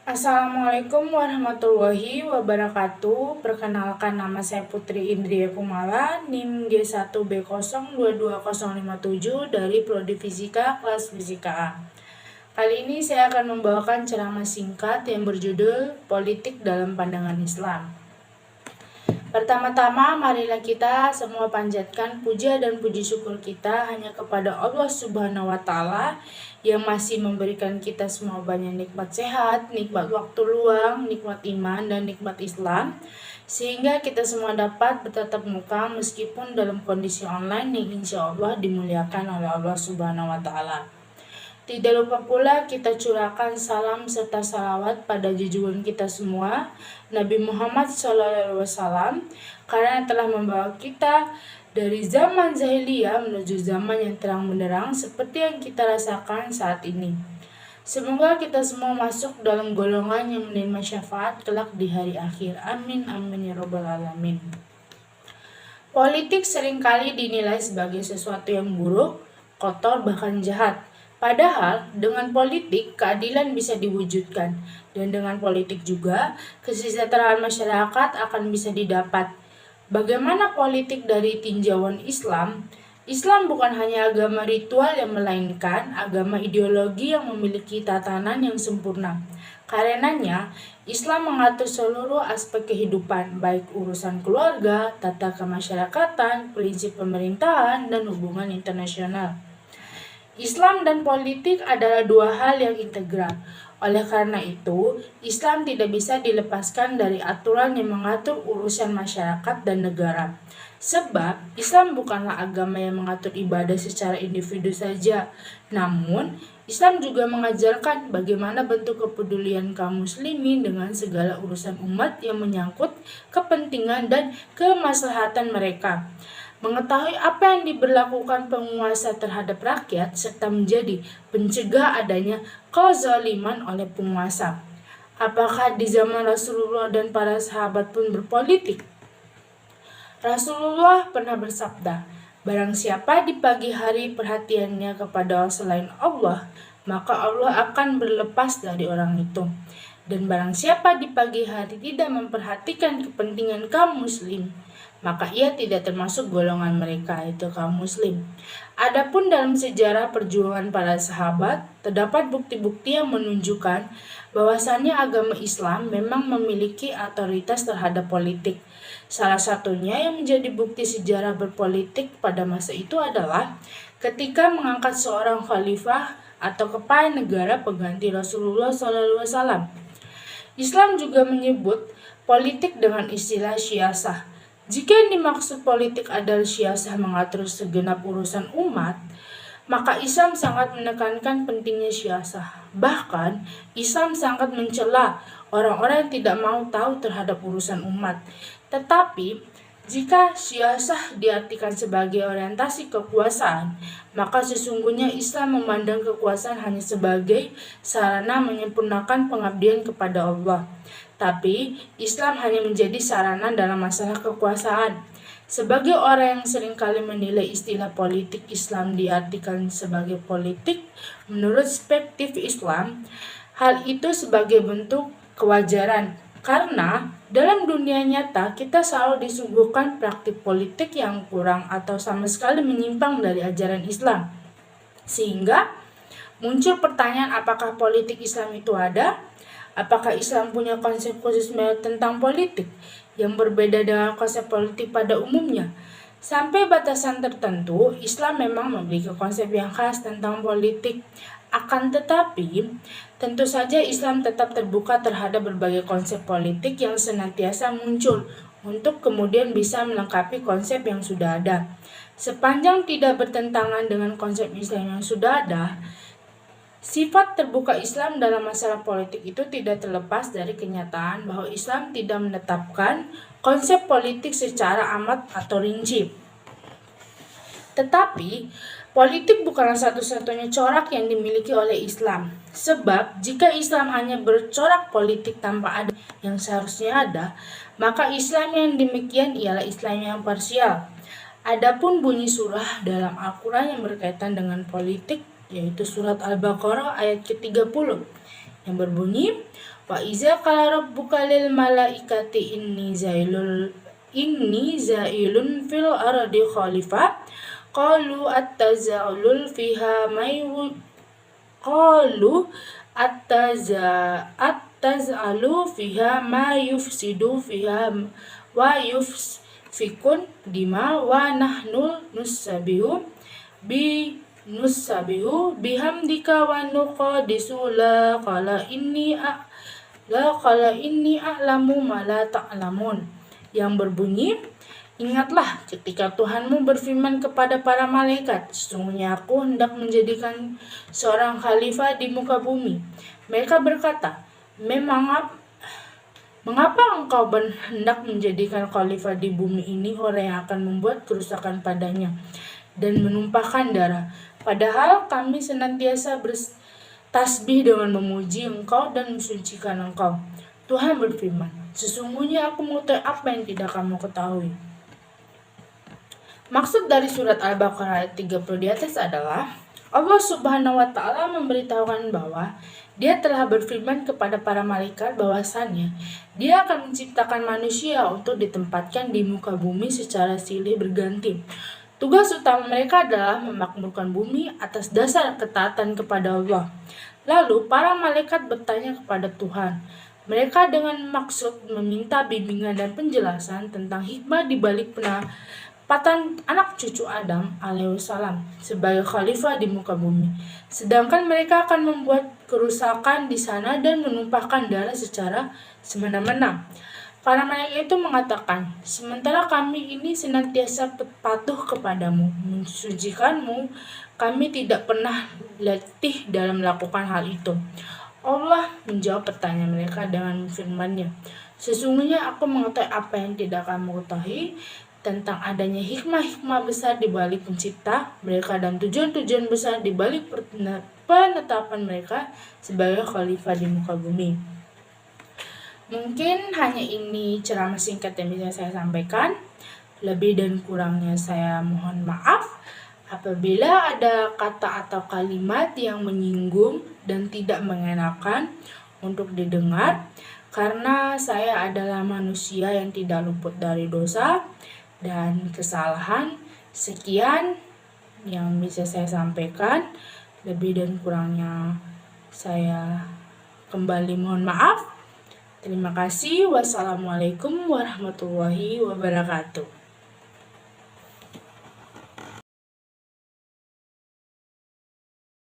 Assalamualaikum warahmatullahi wabarakatuh. Perkenalkan, nama saya Putri Indria Kumala, NIM G1B022057 dari Prodi Fisika kelas Fisika A. Kali ini saya akan membawakan ceramah singkat yang berjudul Politik dalam Pandangan Islam. Pertama-tama, marilah kita semua panjatkan puja dan puji syukur kita hanya kepada Allah Subhanahu wa Ta'ala yang masih memberikan kita semua banyak nikmat sehat, nikmat waktu luang, nikmat iman, dan nikmat Islam, sehingga kita semua dapat bertatap muka meskipun dalam kondisi online yang insya Allah dimuliakan oleh Allah Subhanahu wa Ta'ala. Tidak lupa pula kita curahkan salam serta salawat pada junjungan kita semua, Nabi Muhammad SAW, karena telah membawa kita dari zaman jahiliyah menuju zaman yang terang benderang seperti yang kita rasakan saat ini. Semoga kita semua masuk dalam golongan yang menerima syafaat kelak di hari akhir. Amin, amin ya robbal alamin. Politik seringkali dinilai sebagai sesuatu yang buruk, kotor, bahkan jahat. Padahal dengan politik keadilan bisa diwujudkan, dan dengan politik juga kesejahteraan masyarakat akan bisa didapat. Bagaimana politik dari tinjauan Islam? Islam bukan hanya agama ritual yang melainkan agama ideologi yang memiliki tatanan yang sempurna. Karenanya, Islam mengatur seluruh aspek kehidupan, baik urusan keluarga, tata kemasyarakatan, prinsip pemerintahan, dan hubungan internasional. Islam dan politik adalah dua hal yang integral. Oleh karena itu, Islam tidak bisa dilepaskan dari aturan yang mengatur urusan masyarakat dan negara. Sebab, Islam bukanlah agama yang mengatur ibadah secara individu saja. Namun, Islam juga mengajarkan bagaimana bentuk kepedulian kaum muslimin dengan segala urusan umat yang menyangkut kepentingan dan kemaslahatan mereka. Mengetahui apa yang diberlakukan penguasa terhadap rakyat serta menjadi pencegah adanya kezaliman oleh penguasa. Apakah di zaman Rasulullah dan para sahabat pun berpolitik? Rasulullah pernah bersabda, "Barang siapa di pagi hari perhatiannya kepada selain Allah, maka Allah akan berlepas dari orang itu. Dan barang siapa di pagi hari tidak memperhatikan kepentingan kaum muslim, maka ia tidak termasuk golongan mereka, itu kaum muslim." Adapun dalam sejarah perjuangan para sahabat, terdapat bukti-bukti yang menunjukkan bahwasannya agama Islam memang memiliki otoritas terhadap politik. Salah satunya yang menjadi bukti sejarah berpolitik pada masa itu adalah ketika mengangkat seorang khalifah atau kepala negara pengganti Rasulullah SAW. Islam juga menyebut politik dengan istilah syiasah. Jika yang dimaksud politik adalah syiasah mengatur segenap urusan umat, maka Islam sangat menekankan pentingnya syiasah. Bahkan, Islam sangat mencela orang-orang yang tidak mau tahu terhadap urusan umat. Tetapi, jika syiasah diartikan sebagai orientasi kekuasaan, maka sesungguhnya Islam memandang kekuasaan hanya sebagai sarana menyempurnakan pengabdian kepada Allah. Tapi, Islam hanya menjadi sarana dalam masalah kekuasaan. Sebagai orang yang seringkali menilai istilah politik Islam diartikan sebagai politik, menurut perspektif Islam, hal itu sebagai bentuk kewajaran. Karena dalam dunia nyata kita selalu disuguhkan praktik politik yang kurang atau sama sekali menyimpang dari ajaran Islam. Sehingga muncul pertanyaan, apakah politik Islam itu ada? Apakah Islam punya konsep khusus tentang politik yang berbeda dengan konsep politik pada umumnya? Sampai batasan tertentu, Islam memang memiliki konsep yang khas tentang politik. Akan tetapi, tentu saja Islam tetap terbuka terhadap berbagai konsep politik yang senantiasa muncul untuk kemudian bisa melengkapi konsep yang sudah ada. Sepanjang tidak bertentangan dengan konsep Islam yang sudah ada, sifat terbuka Islam dalam masalah politik itu tidak terlepas dari kenyataan bahwa Islam tidak menetapkan konsep politik secara amat atau rinci. Tetapi, politik bukanlah satu-satunya corak yang dimiliki oleh Islam. Sebab, jika Islam hanya bercorak politik tanpa ada yang seharusnya ada, maka Islam yang demikian ialah Islam yang parsial. Adapun bunyi surah dalam Al-Quran yang berkaitan dengan politik, yaitu surat Al-Baqarah ayat ke-30 yang berbunyi, Wa iza qala rabbuka lil malaikati inni zailun fil ardi khalifah qalu attazalul fiha may qalu attaz'alu fiha ma yufsidu fiha wa yufsikun dima wa nahnu nussabihu bihamdika wa nuqaddisu qala inni a'lamu ma la ta'lamun, yang berbunyi, ingatlah ketika Tuhanmu berfirman kepada para malaikat, sesungguhnya aku hendak menjadikan seorang khalifah di muka bumi. Mereka berkata, mengapa engkau hendak menjadikan khalifah di bumi ini orang yang akan membuat kerusakan padanya dan menumpahkan darah? Padahal kami senantiasa bertasbih dengan memuji engkau dan mensucikan engkau. Tuhan berfirman, sesungguhnya aku mengetahui apa yang tidak kamu ketahui. Maksud dari surat Al-Baqarah ayat 30 di atas adalah Allah Subhanahu wa Ta'ala memberitahukan bahwa Dia telah berfirman kepada para malaikat bahwasannya Dia akan menciptakan manusia untuk ditempatkan di muka bumi secara silih berganti. Tugas utama mereka adalah memakmurkan bumi atas dasar ketaatan kepada Allah. Lalu para malaikat bertanya kepada Tuhan. Mereka dengan maksud meminta bimbingan dan penjelasan tentang hikmah di balik penempatan anak cucu Adam alaihissalam sebagai khalifah di muka bumi. Sedangkan mereka akan membuat kerusakan di sana dan menumpahkan darah secara semena-mena. Para malaikat itu mengatakan, sementara kami ini senantiasa patuh kepadamu, mensucikanmu, kami tidak pernah letih dalam melakukan hal itu. Allah menjawab pertanyaan mereka dengan firman-Nya, sesungguhnya aku mengetahui apa yang tidak kamu ketahui tentang adanya hikmah-hikmah besar di balik pencipta mereka dan tujuan-tujuan besar di balik penetapan mereka sebagai khalifah di muka bumi. Mungkin hanya ini ceramah singkat yang bisa saya sampaikan. Lebih dan kurangnya saya mohon maaf. Apabila ada kata atau kalimat yang menyinggung dan tidak mengenakan untuk didengar, karena saya adalah manusia yang tidak luput dari dosa dan kesalahan. Sekian yang bisa saya sampaikan. Lebih dan kurangnya saya kembali mohon maaf. Terima kasih. Wassalamualaikum warahmatullahi wabarakatuh.